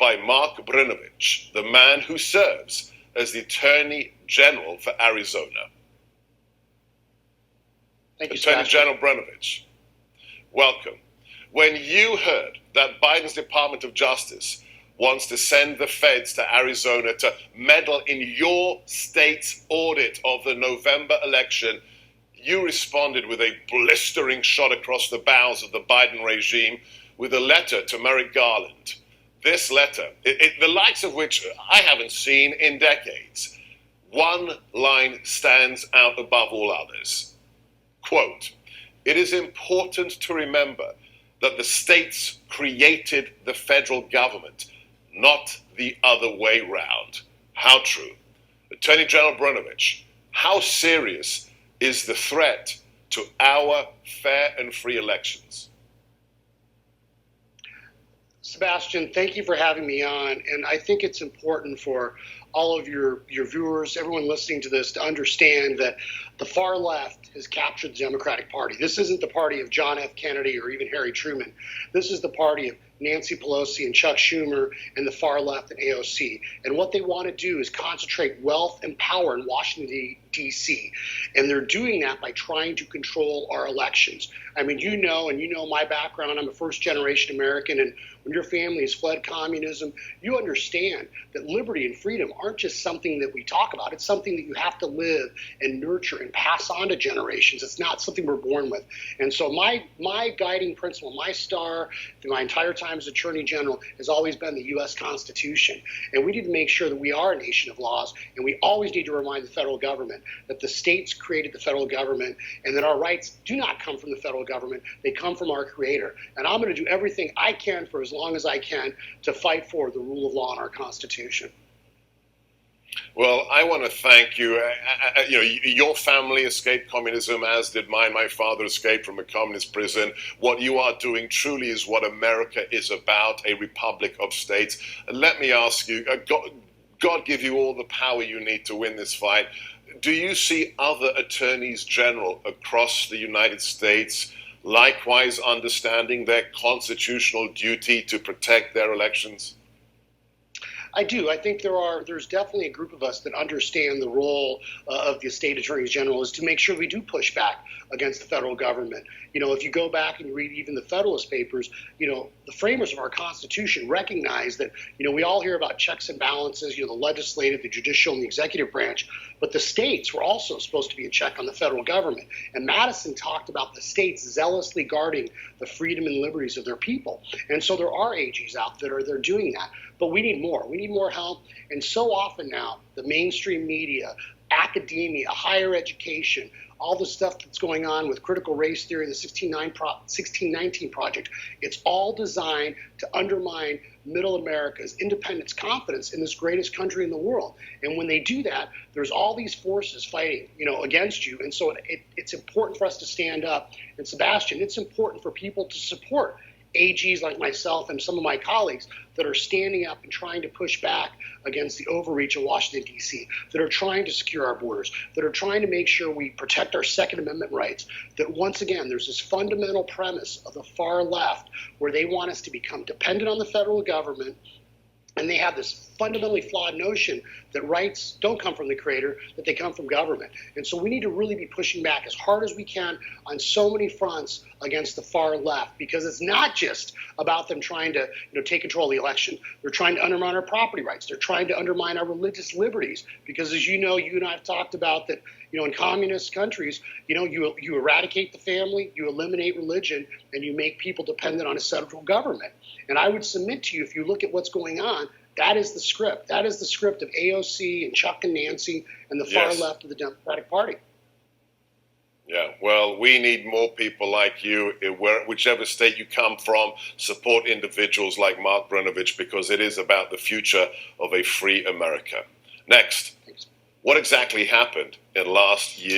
by Mark Brnovich, the man who serves as the Attorney General for Arizona. Thank you, Attorney Sebastian. General Brnovich, welcome. When you heard that Biden's Department of Justice wants to send the feds to Arizona to meddle in your state's audit of the November election, you responded with a blistering shot across the bows of the Biden regime with a letter to Merrick Garland. This letter, the likes of which I haven't seen in decades. One line stands out above all others. Quote, "It is important to remember that the states created the federal government, not the other way round." How true. Attorney General Brnovich, how serious is the threat to our fair and free elections? Sebastian, thank you for having me on. And I think it's important for all of your viewers, everyone listening to this, to understand that the far left has captured the Democratic Party. This isn't the party of John F. Kennedy or even Harry Truman. This is the party of Nancy Pelosi and Chuck Schumer and the far left and AOC. And what they want to do is concentrate wealth and power in Washington, D.C. And they're doing that by trying to control our elections. I mean, you know my background. I'm a first-generation American, and when your family has fled communism, you understand that liberty and freedom aren't just something that we talk about. It's something that you have to live and nurture and pass on to generations. It's not something we're born with. And so my guiding principle, my star through my entire time as Attorney General has always been the U.S. Constitution. And we need to make sure that we are a nation of laws, and we always need to remind the federal government that the states created the federal government and that our rights do not come from the federal government. They come from our Creator. And I'm going to do everything I can for as long as I can to fight for the rule of law in our Constitution. Well, I want to thank you. Your family escaped communism, as did mine. My father escaped from a communist prison. What you are doing truly is what America is about, a republic of states. And let me ask you, God give you all the power you need to win this fight. Do you see other attorneys general across the United States likewise understanding their constitutional duty to protect their elections? I do. I think there's definitely a group of us that understand the role of the state attorneys general is to make sure we do push back against the federal government. If you go back and read even the Federalist Papers, the framers of our Constitution recognize that, we all hear about checks and balances, the legislative, the judicial, and the executive branch, but the states were also supposed to be a check on the federal government. And Madison talked about the states zealously guarding the freedom and liberties of their people. And so there are AGs out there that are doing that. But we need more. We need more help. And so often now, the mainstream media, academia, higher education, all the stuff that's going on with critical race theory, the 1619 Project, it's all designed to undermine middle America's independence, confidence in this greatest country in the world. And when they do that, there's all these forces fighting, against you. And so it's important for us to stand up. And Sebastian, it's important for people to support AGs like myself and some of my colleagues that are standing up and trying to push back against the overreach of Washington, D.C., that are trying to secure our borders, that are trying to make sure we protect our Second Amendment rights, that once again, there's this fundamental premise of the far left where they want us to become dependent on the federal government. And they have this fundamentally flawed notion that rights don't come from the Creator, that they come from government. And so we need to really be pushing back as hard as we can on so many fronts against the far left, because it's not just about them trying to take control of the election. They're trying to undermine our property rights. They're trying to undermine our religious liberties, because as you and I have talked about that, in communist countries, you eradicate the family, you eliminate religion, and you make people dependent on a central government. And I would submit to you, if you look at what's going on, that is the script. That is the script of AOC and Chuck and Nancy and the far left of the Democratic Party. Yeah, well, we need more people like you, whichever state you come from. Support individuals like Mark Brnovich, because it is about the future of a free America. Next, what exactly happened in last year?